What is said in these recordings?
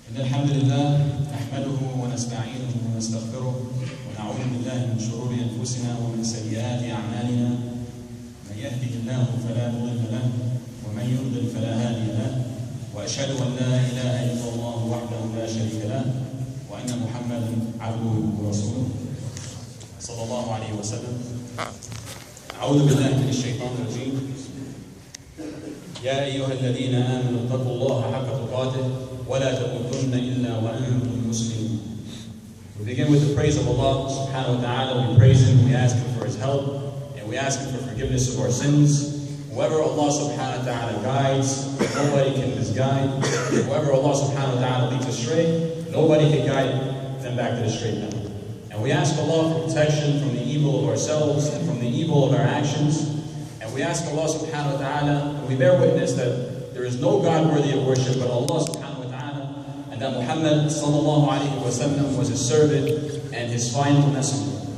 إن الحمد لله نحمده ونستعينه ونستغفره ونعوذ بالله من شرور أنفسنا ومن سيئات أعمالنا. من يهده الله فلا مضل له ومن يضلل فلا هادي له، وأشهد أن لا إله إلا الله وحده لا شريك له وأن محمدا عبده ورسوله صلى الله عليه وسلم. أعوذ بالله من الشيطان الرجيم. يا أيها الذين آمنوا اتقوا الله حق تقاته ولا تموتن إلا وأنتم مسلمون. We begin with the praise of Allah subhanahu wa ta'ala. We praise Him, we ask Him for His help, and we ask Him for forgiveness of our sins. Whoever Allah subhanahu wa ta'ala guides, nobody can misguide. Whoever Allah subhanahu wa ta'ala leads astray, nobody can guide them back to the straight path. And we ask Allah for protection from the evil of ourselves and from the evil of our actions. And we ask Allah subhanahu wa ta'ala, and we bear witness that there is no God worthy of worship but Allah subhanahu wa ta'ala, and that Muhammad sallallahu alayhi wa sallam was His servant and His final messenger.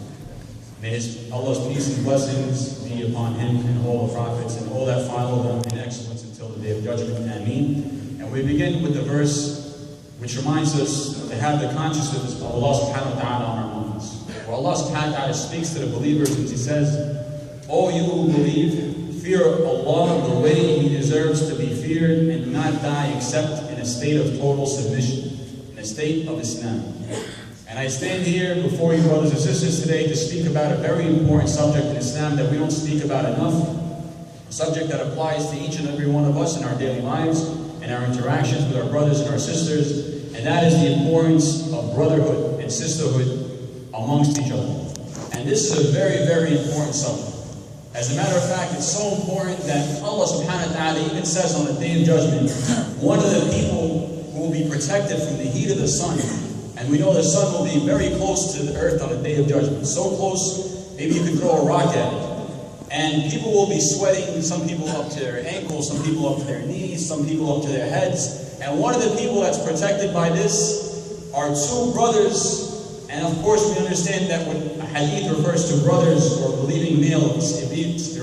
May Allah's peace and blessings be upon him and all the prophets and all that follow them in excellence until the day of judgment. Ameen. And we begin with the verse which reminds us to have the consciousness of Allah subhanahu wa ta'ala on our minds. Where Allah subhanahu wa ta'ala speaks to the believers and He says, "O you who believe, fear Allah the way He deserves to be feared, and do not die except in a state of total submission, in a state of Islam." And I stand here before you, brothers and sisters, today to speak about a very important subject in Islam that we don't speak about enough, a subject that applies to each and every one of us in our daily lives and our interactions with our brothers and our sisters, and that is the importance of brotherhood and sisterhood amongst each other. And this is a very, very important subject. As a matter of fact, it's so important that Allah subhanahu wa ta'ala even says on the Day of Judgment, one of the people who will be protected from the heat of the sun, and we know the sun will be very close to the earth on the Day of Judgment. So close, maybe you could throw a rock at it. And people will be sweating, some people up to their ankles, some people up to their knees, some people up to their heads. And one of the people that's protected by this are two brothers. And of course we understand that when a hadith refers to brothers or believing males, it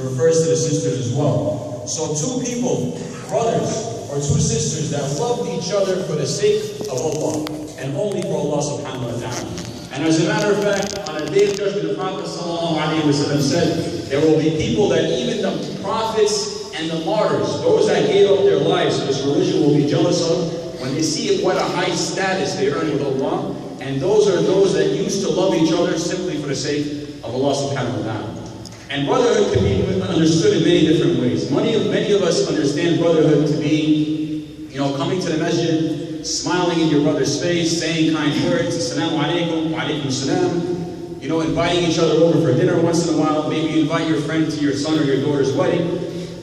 refers to the sisters as well. So two people, brothers or two sisters that loved each other for the sake of Allah and only for Allah subhanahu wa ta'ala. And as a matter of fact, on the Day of Judgment, the Prophet sallallahu alayhi wa sallam said, there will be people that even the prophets and the martyrs, those that gave up their lives for this religion, will be jealous of when they see what a high status they earn with Allah. And those are those that used to love each other simply for the sake of Allah subhanahu wa ta'ala. And brotherhood can be understood in many different ways. Many of us understand brotherhood to be, coming to the masjid, smiling in your brother's face, saying kind words, assalamu alaikum, wa alaikum salam, inviting each other over for dinner once in a while, maybe you invite your friend to your son or your daughter's wedding.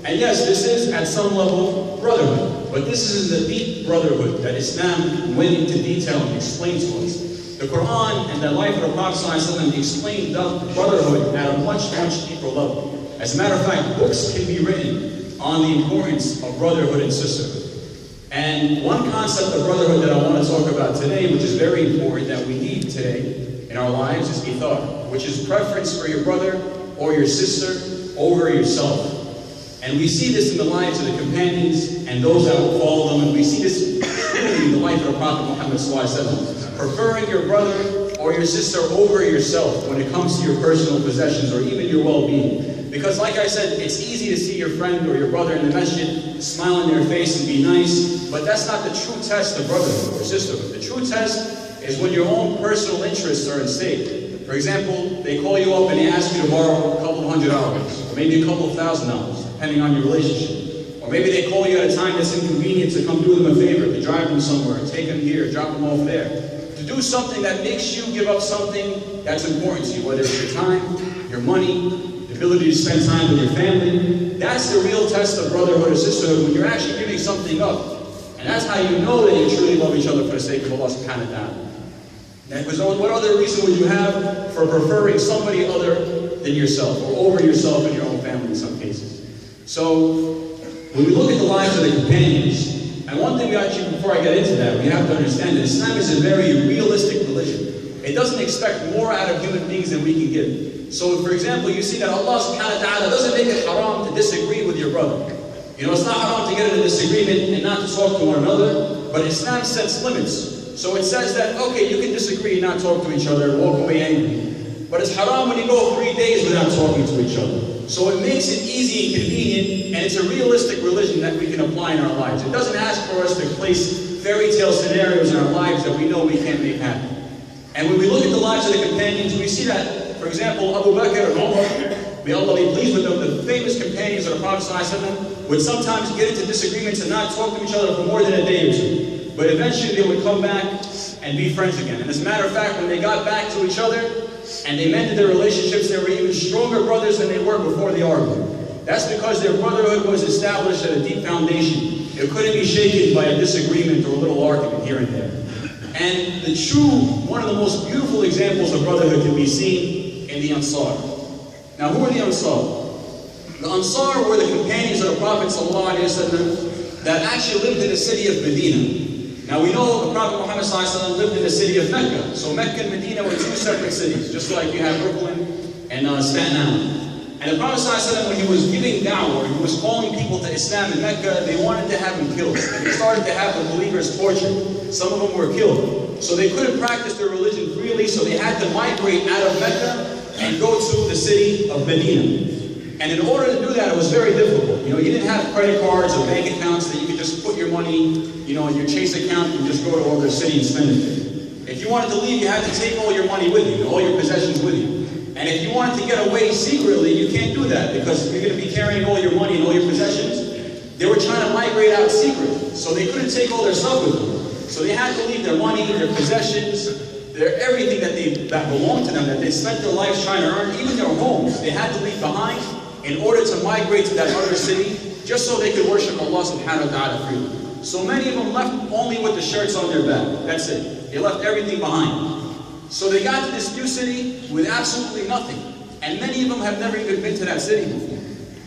And yes, this is at some level brotherhood, but this is the deep brotherhood that Islam went into detail and explained to us. The Quran and the life of the Prophet ﷺ explained brotherhood at a much, much deeper level. As a matter of fact, books can be written on the importance of brotherhood and sisterhood. And one concept of brotherhood that I want to talk about today, which is very important that we need today in our lives, is ithar, which is preference for your brother or your sister over yourself. And we see this in the lives of the companions and those that will follow them, and we see this in the life of the Prophet Muhammad ﷺ, preferring your brother or your sister over yourself when it comes to your personal possessions or even your well-being. Because like I said, it's easy to see your friend or your brother in the masjid, smile in their face and be nice, but that's not the true test of brotherhood or sisterhood. The true test is when your own personal interests are at stake. For example, they call you up and they ask you to borrow a couple of $100, or maybe a couple of $1,000, depending on your relationship. Or maybe they call you at a time that's inconvenient to come do them a favor, to drive them somewhere, take them here, drop them off there. To do something that makes you give up something that's important to you, whether it's your time, your money, the ability to spend time with your family. That's the real test of brotherhood or sisterhood, when you're actually giving something up. And that's how you know that you truly love each other for the sake of Allah subhanahu wa ta'ala. Because what other reason would you have for preferring somebody other than yourself, or over yourself and your own family in some cases? So, when we look at the lives of the companions, and one thing before I get into that, we have to understand that Islam is a very realistic religion. It doesn't expect more out of human beings than we can give. So, for example, you see that Allah subhanahu wa ta'ala doesn't make it haram to disagree with your brother. It's not haram to get in a disagreement and not to talk to one another. but Islam sets limits. So it says that, okay, you can disagree and not talk to each other, walk away angry. But it's haram when you go 3 days without talking to each other. So it makes it easy and convenient, and it's a realistic religion that we can apply in our lives. It doesn't ask for us to place fairy tale scenarios in our lives that we know we can't make happen. And when we look at the lives of the companions, we see that, for example, Abu Bakr and Umar, may Allah be pleased with them, the famous companions of the Prophet ﷺ, would sometimes get into disagreements and not talk to each other for more than a day or two. But eventually they would come back and be friends again. And as a matter of fact, when they got back to each other and they mended their relationships, they were even stronger brothers than they were before the argument. That's because their brotherhood was established at a deep foundation. It couldn't be shaken by a disagreement or a little argument here and there. And the one of the most beautiful examples of brotherhood can be seen in the Ansar. Now, who are the Ansar? The Ansar were the companions of the Prophet ﷺ that actually lived in the city of Medina. Now, we know the Prophet Muhammad ﷺ lived in the city of Mecca. So Mecca and Medina were two separate cities, just like you have Brooklyn and Staten Island. And the Prophet ﷺ, when he was giving da'wah, he was calling people to Islam in Mecca, they wanted to have him killed. And they started to have the believers tortured. Some of them were killed. So they couldn't practice their religion freely, so they had to migrate out of Mecca and go to the city of Medina. And in order to do that, it was very difficult. You didn't have credit cards or bank accounts that you could just put your money, in your Chase account and just go to all their city and spend it. If you wanted to leave, you had to take all your money with you, all your possessions with you. And if you wanted to get away secretly, you can't do that because you're going to be carrying all your money and all your possessions. They were trying to migrate out secretly, so they couldn't take all their stuff with them. So they had to leave their money, their possessions, everything that belonged to them, that they spent their lives trying to earn, even their homes, they had to leave behind in order to migrate to that other city, just so they could worship Allah subhanahu wa ta'ala freely. So many of them left only with the shirts on their back. That's it. They left everything behind. So they got to this new city with absolutely nothing. And many of them have never even been to that city before.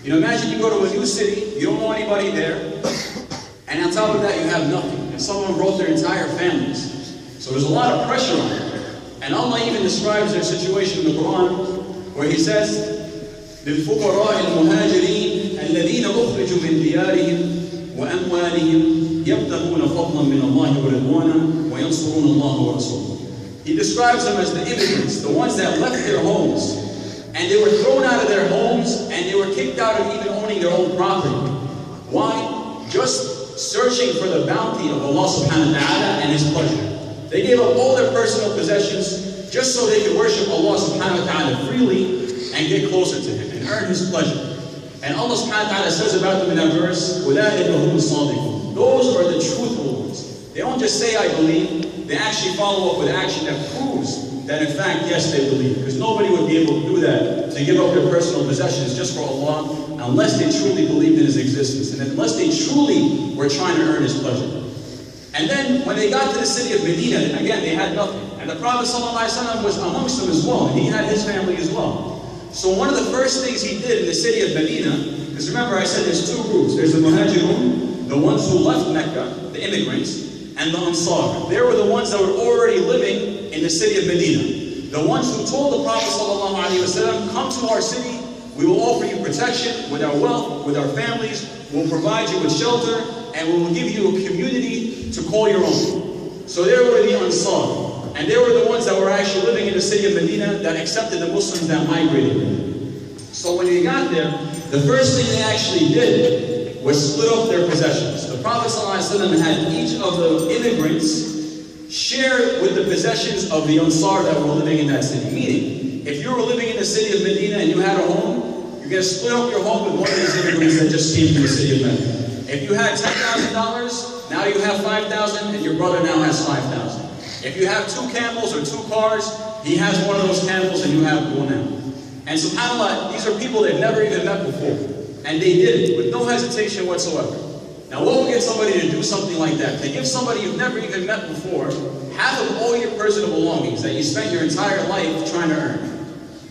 Imagine you go to a new city, you don't know anybody there, and on top of that you have nothing. And some of them brought their entire families. So there's a lot of pressure on them. And Allah even describes their situation in the Quran, where He says, للفقراء المهاجرين الذين أخرجوا من ديارهم وأموالهم يبتغون فضلا من الله ورضوانا وينصرون الله ورسوله. He describes them as the immigrants, the ones that left their homes, and they were thrown out of their homes, and they were kicked out of even owning their own property. Why? Just searching for the bounty of Allah subhanahu wa ta'ala and His pleasure. They gave up all their personal possessions just so they could worship Allah subhanahu wa ta'ala freely and get closer to Him and earn His pleasure. And Allah subhanahu wa ta'ala says about them in that verse, أُولَٰئِكَ هُمُ الصَّادِقُونَ. Those are the truthful ones. They don't just say, I believe. They actually follow up with action that proves that in fact, yes, they believe. Because nobody would be able to do that, to give up their personal possessions just for Allah, unless they truly believed in His existence, and unless they truly were trying to earn His pleasure. And then, when they got to the city of Medina, again, they had nothing. And the Prophet ﷺ was amongst them as well, and he had his family as well. So one of the first things he did in the city of Medina, because remember I said there's two groups. There's the Muhajirun, the ones who left Mecca, the immigrants, and the Ansar. They were the ones that were already living in the city of Medina. The ones who told the Prophet ﷺ, come to our city, we will offer you protection with our wealth, with our families, we'll provide you with shelter, and we will give you a community to call your own. So they were the Ansar. And they were the ones that were actually living in the city of Medina that accepted the Muslims that migrated. So when they got there, the first thing they actually did was split up their possessions. The Prophet ﷺ had each of the immigrants share with the possessions of the Ansar that were living in that city. Meaning, if you were living in the city of Medina and you had a home, you're going to split up your home with one of these immigrants that just came from the city of Medina. If you had $10,000, now you have $5,000, and your brother now has $5,000. If you have 2 camels or 2 cars, he has one of those camels and you have one now. And subhanAllah, these are people they've never even met before. And they did it with no hesitation whatsoever. Now what will get somebody to do something like that? To give somebody you've never even met before half of all your personal belongings that you spent your entire life trying to earn.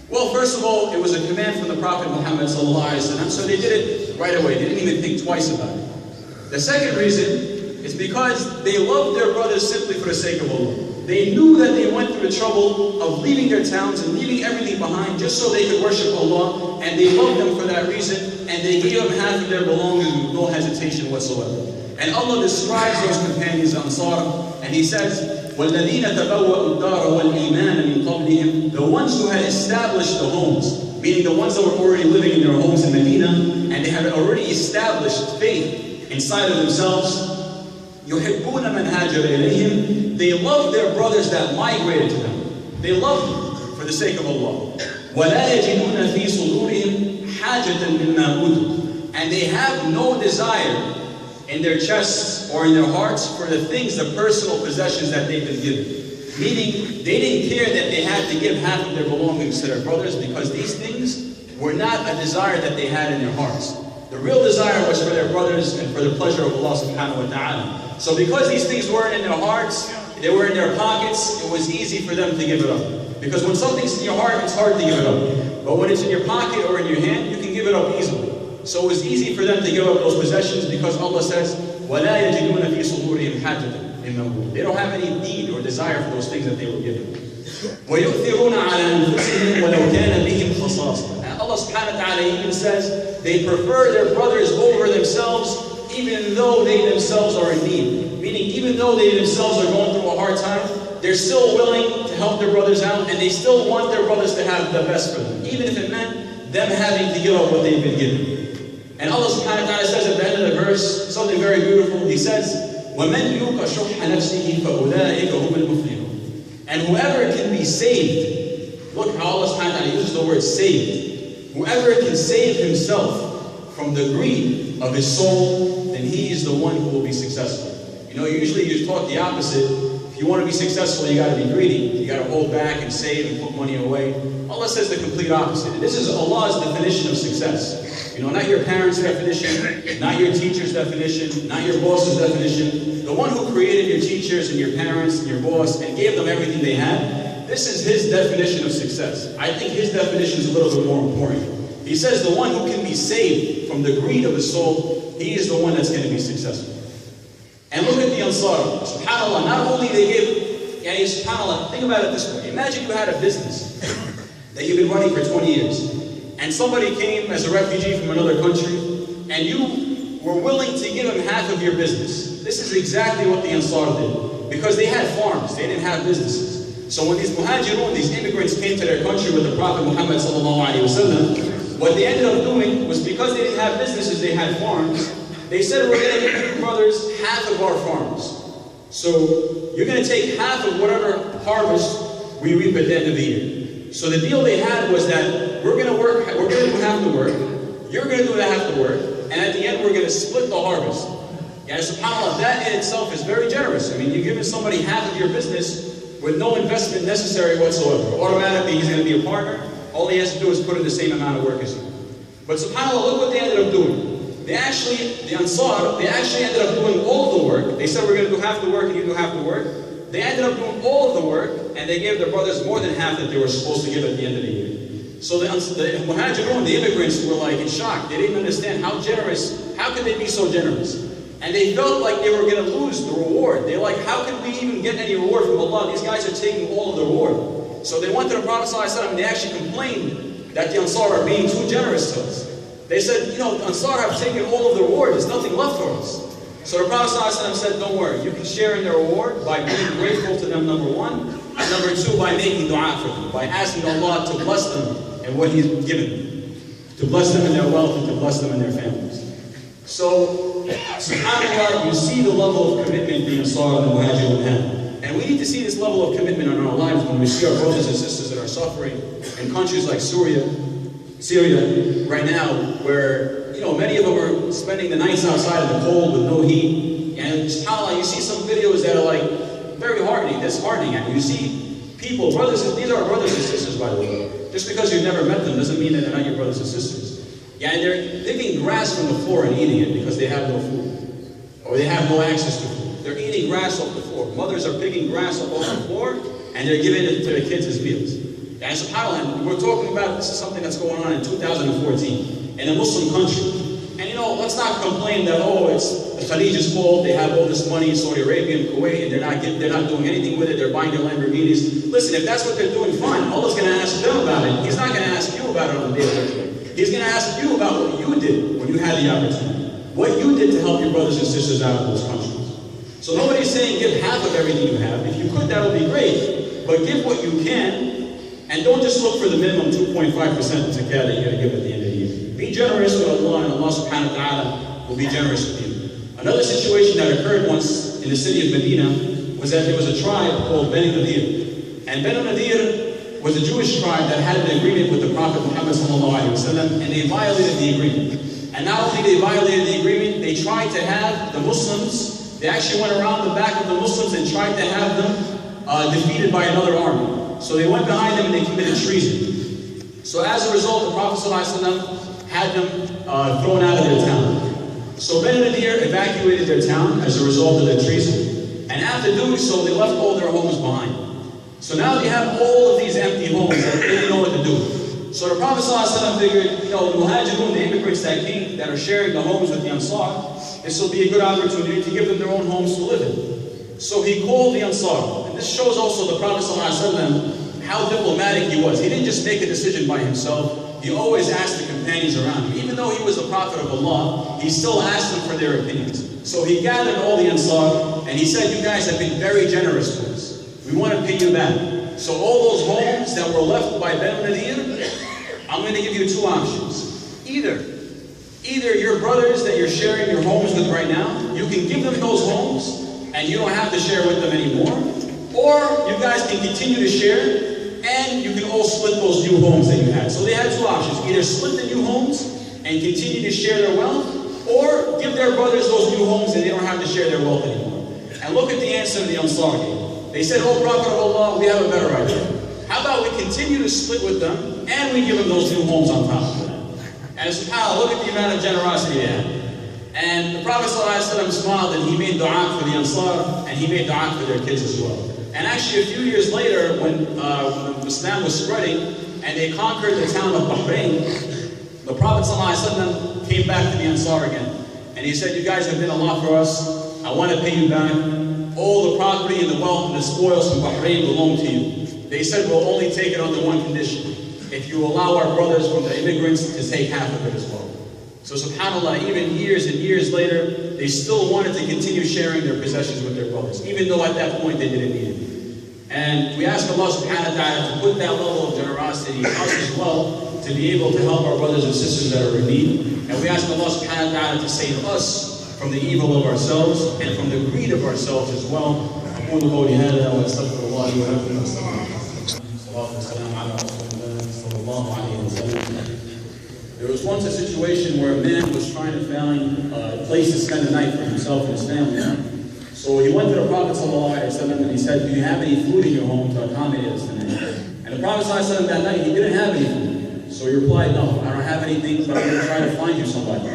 Well, first of all, it was a command from the Prophet Muhammad ﷺ, so they did it right away. They didn't even think twice about it. The second reason is because they loved their brothers simply for the sake of Allah. They knew that they went through the trouble of leaving their towns and leaving everything behind just so they could worship Allah, and they loved them for that reason, and they gave them half of their belongings with no hesitation whatsoever. And Allah describes those companions, Ansar, and He says, وَالَّذِينَ تَبَوَّأُوا الدَّارَ وَالْإِيمَانَ مِنْ قَبْلِهِمْ, the ones who had established the homes, meaning the ones that were already living in their homes in Medina, and they had already established faith inside of themselves. يُحِبُّونَ مَنْ هَاجَرَ إِلَيْهِمْ, they loved their brothers that migrated to them. They loved them for the sake of Allah. وَلَا يَجِدُونَ فِي صُدُورِهِمْ حَاجَةً مِمَّا أُوتُوا, and they have no desire in their chests or in their hearts for the things, the personal possessions that they've been given. Meaning, they didn't care that they had to give half of their belongings to their brothers, because these things were not a desire that they had in their hearts. The real desire was for their brothers and for the pleasure of Allah subhanahu wa ta'ala. So because these things weren't in their hearts, they were in their pockets, it was easy for them to give it up. Because when something's in your heart, it's hard to give it up. But when it's in your pocket or in your hand, you can give it up easily. So it was easy for them to give up those possessions, because Allah says, وَلَا يَجِدُونَ فِي صُدُورِهِمْ حَاجَةً. They don't have any need or desire for those things that they were given. وَيُؤْثِرُونَ عَلَى أَنفُسِهِمْ وَلَوْ كَانَ بِهِمْ خَصَاصَةٌ. And Allah subhanahu wa ta'ala even says, they prefer their brothers over themselves, even though they themselves are in need. Meaning, even though they themselves are going through a hard time, they're still willing to help their brothers out, and they still want their brothers to have the best for them, even if it meant them having to give up what they've been given. And Allah subhanahu wa ta'ala says at the end of the verse something very beautiful. He says, وَمَنْ يُوقَ شُحَّ نَفْسِهِ فَأُولَٰئِكَ هُمُ الْمُفْلِحُونَ. And whoever can be saved, look how Allah subhanahu wa ta'ala uses the word saved. Whoever can save himself from the greed of his soul, then he is the one who will be successful. You know, usually you talk the opposite. If you want to be successful, you got to be greedy. You got to hold back and save and put money away. Allah says the complete opposite. And this is Allah's definition of success. You know, not your parents' definition, not your teacher's definition, not your boss's definition. The one who created your teachers and your parents and your boss and gave them everything they had, this is His definition of success. I think His definition is a little bit more important. He says the one who can be saved from the greed of his soul, he is the one that's going to be successful. And look at the Ansar. SubhanAllah, not only they give, SubhanAllah, think about it this way. Imagine you had a business that you've been running for 20 years. And somebody came as a refugee from another country, and you were willing to give him half of your business. This is exactly what the Ansar did. Because they had farms, they didn't have businesses. So when these muhajirun, these immigrants came to their country with the Prophet Muhammad sallallahu alaihi wasallam, what they ended up doing was, because they didn't have businesses, they had farms. They said, we're going to give you brothers half of our farms. So you're going to take half of whatever harvest we reap at the end of the year. So the deal they had was that we're going to do half the work, you're going to do half the work, and at the end we're going to split the harvest. And subhanAllah, that in itself is very generous. I mean, you're giving somebody half of your business with no investment necessary whatsoever. Automatically he's going to be a partner. All he has to do is put in the same amount of work as you. But subhanAllah, look what they ended up doing. The Ansar, they actually ended up doing all of the work. They said, we're going to do half the work and you do half the work. They ended up doing all of the work, and they gave their brothers more than half that they were supposed to give at the end of the year. So the muhajirun, the immigrants, were like in shock. They didn't understand how could they be so generous? And they felt like they were going to lose the reward. They're like, how can we even get any reward from Allah? These guys are taking all of the reward. So they went to the Prophet ﷺ, and they actually complained that the Ansar are being too generous to us. They said, you know, the Ansar have taken all of the reward. There's nothing left for us. So the Prophet ﷺ said, don't worry, you can share in their reward by being grateful to them, number one, and number two, by making dua for them, by asking Allah to bless them in what He's given them, to bless them in their wealth and to bless them in their families. So, subhanAllah, you see the level of commitment the Ansar and the Muhajirun have. And we need to see this level of commitment in our lives when we see our brothers and sisters that are suffering in countries like Syria right now, where, you know, many of them are spending the nights outside in the cold with no heat. And subhanAllah, you see some videos that are like very disheartening. And you see people, these are our brothers and sisters, by the way. Just because you've never met them doesn't mean that they're not your brothers and sisters. Yeah, and they're picking grass from the floor and eating it because they have no food. Or they have no access to food. They're eating grass off the floor. Mothers are picking grass off the floor, and they're giving it to their kids as meals. And subhanAllah, we're talking about, this is something that's going on in 2014 in a Muslim country. And you know, let's not complain that, oh, it's the Khalij's fault, they have all this money in Saudi Arabia and Kuwait, and they're not doing anything with it, they're buying their Lamborghinis. Listen, if that's what they're doing, fine. Allah's going to ask them about it. He's not going to ask you about it on the day of judgment. He's going to ask you about what you did when you had the opportunity. what you did to help your brothers and sisters out of those countries. So nobody's saying give half of everything you have. If you could, that would be great. But give what you can, and don't just look for the minimum 2.5% zakat that you're going to give at the end of the year. Be generous with Allah, and Allah subhanahu wa ta'ala will be generous with you. Another situation that occurred once in the city of Medina was that there was a tribe called Bani Nadir. And Bani Nadir was a Jewish tribe that had an agreement with the Prophet Muhammad sallallahu alaihi wasallam, and they violated the agreement. And not only they violated the agreement, they tried to have the Muslims, they actually went around the back of the Muslims and tried to have them defeated by another army. So they went behind them and they committed treason. So as a result, the Prophet ﷺ had them thrown out of their town. So Bani Nadir evacuated their town as a result of their treason. And after doing so, they left all their homes behind. So now they have all of these empty homes that they didn't know what to do. So the Prophet ﷺ figured, the Muhajirun, the immigrants that are sharing the homes with the Ansar, this will be a good opportunity to give them their own homes to live in. So he called the Ansar. And this shows also the Prophet ﷺ how diplomatic he was. He didn't just make a decision by himself. He always asked the companions around him. Even though he was the Prophet of Allah, he still asked them for their opinions. So he gathered all the Ansar and he said, you guys have been very generous to us. We want to pay you back. So all those homes that were left by Bani Nadir, I'm going to give you two options. Either your brothers that you're sharing your homes with right now, you can give them those homes and you don't have to share with them anymore. Or you guys can continue to share and you can all split those new homes that you had. So they had two options. Either split the new homes and continue to share their wealth, or give their brothers those new homes and they don't have to share their wealth anymore. And look at the answer the Ansar gave. They said, oh Prophet of Allah, we have a better idea. How about we continue to split with them and we give them those new homes on top of that? And subhanAllah, look at the amount of generosity they had. And the Prophet ﷺ smiled and he made dua for the Ansar and he made dua for their kids as well. And actually a few years later, when Islam was spreading and they conquered the town of Bahrain, the Prophet ﷺ came back to the Ansar again. And he said, you guys have done a lot for us. I want to pay you back. All the property and the wealth and the spoils from Bahrain belong to you. They said, we'll only take it under one condition. If you allow our brothers from the immigrants to take half of it as well. So subhanAllah, even years and years later, they still wanted to continue sharing their possessions with their brothers, even though at that point they didn't need it. And we ask Allah subhanahu wa ta'ala to put that level of generosity in us as well, to be able to help our brothers and sisters that are in need. And we ask Allah subhanahu wa ta'ala to save us from the evil of ourselves and from the greed of ourselves as well. There was once a situation where a man was trying to find a place to spend the night for himself and his family. So he went to the Prophet ﷺ and he said, do you have any food in your home to accommodate us tonight? And the Prophet ﷺ that night, he didn't have any food. So he replied, no, I don't have anything, but I'm going to try to find you somebody.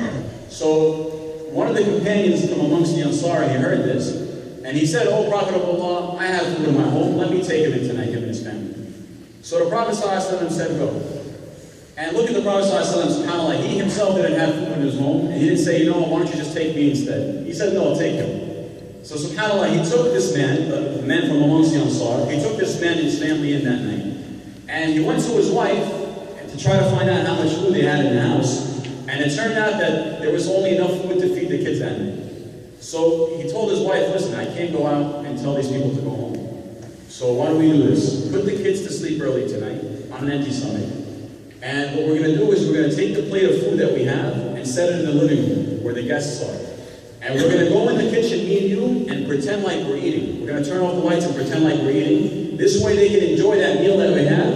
So one of the companions from amongst the Ansar, he heard this, and he said, oh Prophet of Allah, I have food in my home, let me take him in tonight, him and his family. So the Prophet ﷺ said, go. And look at the Prophet ﷺ, subhanAllah, he himself didn't have food in his home, and he didn't say, you know, why don't you just take me instead? He said, no, take him. So subhanAllah, he took this man, the man from amongst the Ansar, he took this man and his family in that night. And he went to his wife to try to find out how much food they had in the house. And it turned out that there was only enough food to feed the kids that night. So he told his wife, listen, I can't go out and tell these people to go home. So why don't we do this? Put the kids to sleep early tonight on an empty stomach. And what we're going to do is we're going to take the plate of food that we have and set it in the living room where the guests are. And we're going to go in the kitchen, me and you, and pretend like we're eating. We're going to turn off the lights and pretend like we're eating. This way they can enjoy that meal that we have,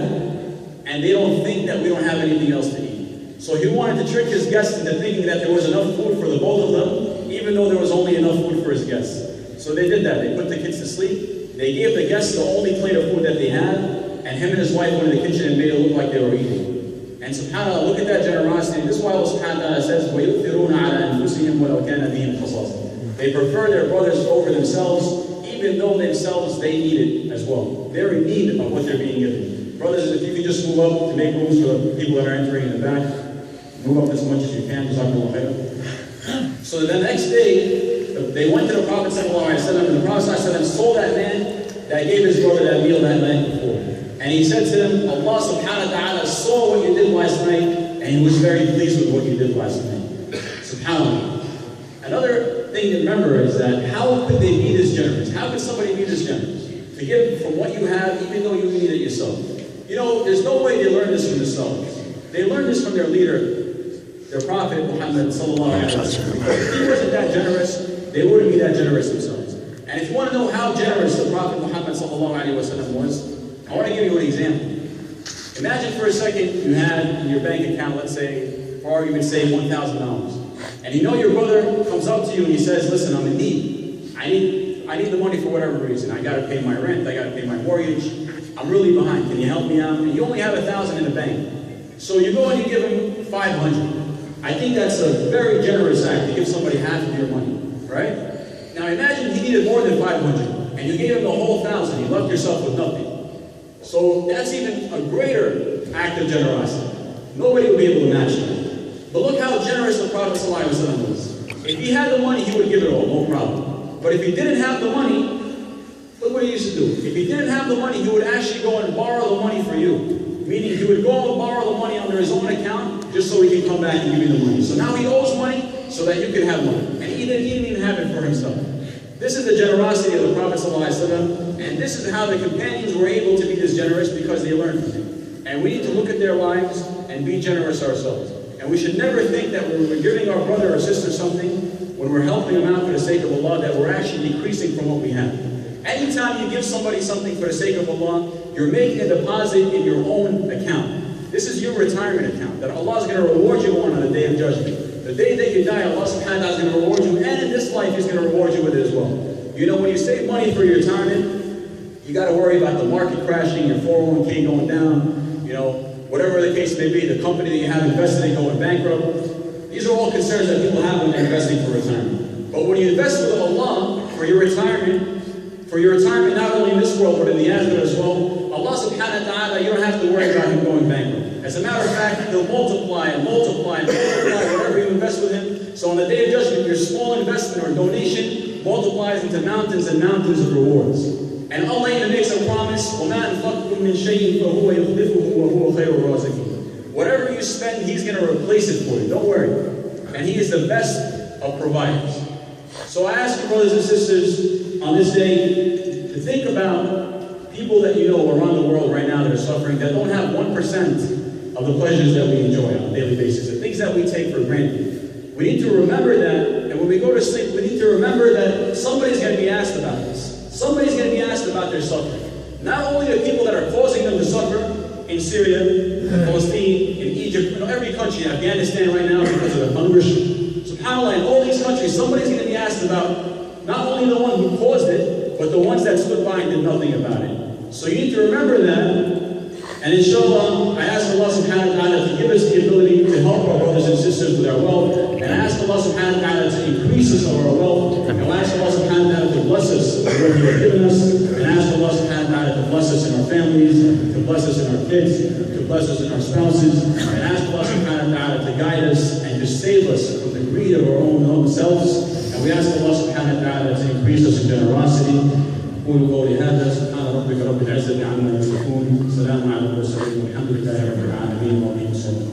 and they don't think that we don't have anything else to eat. So he wanted to trick his guests into thinking that there was enough food for the both of them, even though there was only enough food for his guests. So they did that. They put the kids to sleep. They gave the guests the only plate of food that they had, and him and his wife went in the kitchen and made it look like they were eating. And subhanAllah, look at that generosity. This is why Allah subhanahu wa ta'ala says, وَيُؤْثِرُونَ عَلَىٰ أَنفُسِهِمْ وَلَوْ كَانَ بِهِمْ خَصَاصَةٌ. They prefer their brothers over themselves, even though themselves they need it as well. They're in need of what they're being given. Brothers, if you can just move up to make rooms for the people that are entering in the back, move up as much as you can. So the next day, they went to the Prophet ﷺ, and the Prophet ﷺ saw that man that gave his brother that meal that night before. And he said to them, Allah subhanahu wa ta'ala saw what you did last night, and he was very pleased with what you did last night. SubhanAllah. thing to remember is that how could they be this generous? How could somebody be this generous? To give from what you have, even though you need it yourself. You know, there's no way they learned this from themselves. They learned this from their leader, their prophet, Muhammad sallallahu alaihi wasallam. If he wasn't that generous, they wouldn't be that generous themselves. And if you want to know how generous the prophet Muhammad sallallahu alaihi wasallam was, I want to give you an example. Imagine for a second you had in your bank account, let's say, for argument's sake, $1,000. And you know your brother comes up to you and he says, listen, I'm in need. I need the money for whatever reason. I got to pay my rent, I got to pay my mortgage. I'm really behind. Can you help me out? And you only have $1,000 in the bank. So you go and you give him $500. I think that's a very generous act to give somebody half of your money, right? Now imagine he needed more than $500 and you gave him the whole $1,000. You left yourself with nothing. So that's even a greater act of generosity. Nobody would be able to match that. But look how generous the Prophet ﷺ was. If he had the money, he would give it all, no problem. But if he didn't have the money, look what he used to do. If he didn't have the money, he would actually go and borrow the money for you. Meaning he would go and borrow the money under his own account just so he can come back and give you the money. So now he owes money so that you can have money. And he didn't even have it for himself. This is the generosity of the Prophet ﷺ, and this is how the companions were able to be this generous because they learned from him. And we need to look at their lives and be generous ourselves. And we should never think that when we're giving our brother or sister something, when we're helping them out for the sake of Allah, that we're actually decreasing from what we have. Anytime you give somebody something for the sake of Allah, you're making a deposit in your own account. This is your retirement account that Allah is going to reward you on the Day of Judgment. The day that you die, Allah subhanahu wa ta'ala is going to reward you, and in this life He's going to reward you with it as well. You know, when you save money for your retirement, you got to worry about the market crashing, your 401k going down, you know, whatever the case may be, the company that you have invested in going bankrupt. These are all concerns that people have when they're investing for retirement. But when you invest with Allah for your retirement not only in this world but in the akhirah as well, Allah subhanahu wa ta'ala, you don't have to worry about Him going bankrupt. As a matter of fact, He'll multiply and multiply and multiply whatever you invest with Him. So on the Day of Judgment, your small investment or donation multiplies into mountains and mountains of rewards. And Allah even makes a promise, وَمَا أَنْفَقْتُم مِّن شَيْءٍ فَهُوَ يُخْلِفُهُ وَهُوَ خَيْرُ الرَّازِقِينَ. Whatever you spend, He's going to replace it for you. Don't worry. And He is the best of providers. So I ask you, brothers and sisters, on this day, to think about people that you know around the world right now that are suffering, that don't have 1% of the pleasures that we enjoy on a daily basis, the things that we take for granted. We need to remember that, and when we go to sleep, we need to remember that somebody's going to be asked about this. Somebody's going to be asked about their suffering. Not only the people that are causing them to suffer in Syria, in Palestine, in Egypt, in every country, in Afghanistan right now because of the hunger. SubhanAllah, in all these countries, somebody's going to be asked about not only the one who caused it, but the ones that stood by and did nothing about it. So you need to remember that. And inshallah, I ask Allah subhanahu wa ta'ala to give us the ability to help our brothers and sisters with our wealth. And I ask Allah subhanahu wa ta'ala to increase us of our wealth. And I ask Allah subhanahu wa ta'ala to bless us with what He has given us. And I ask Allah subhanahu wa ta'ala to bless us in our families, to bless us in our kids, to bless us in our spouses. And I ask Allah subhanahu wa ta'ala to guide us and to save us from the greed of our own selves. And we ask Allah subhanahu wa ta'ala to increase us in generosity. قولوا قولي هذا سبحان ربك رب العزة عما يصفون سلام على المرسلين والحمد لله رب العالمين وعليكم السلام.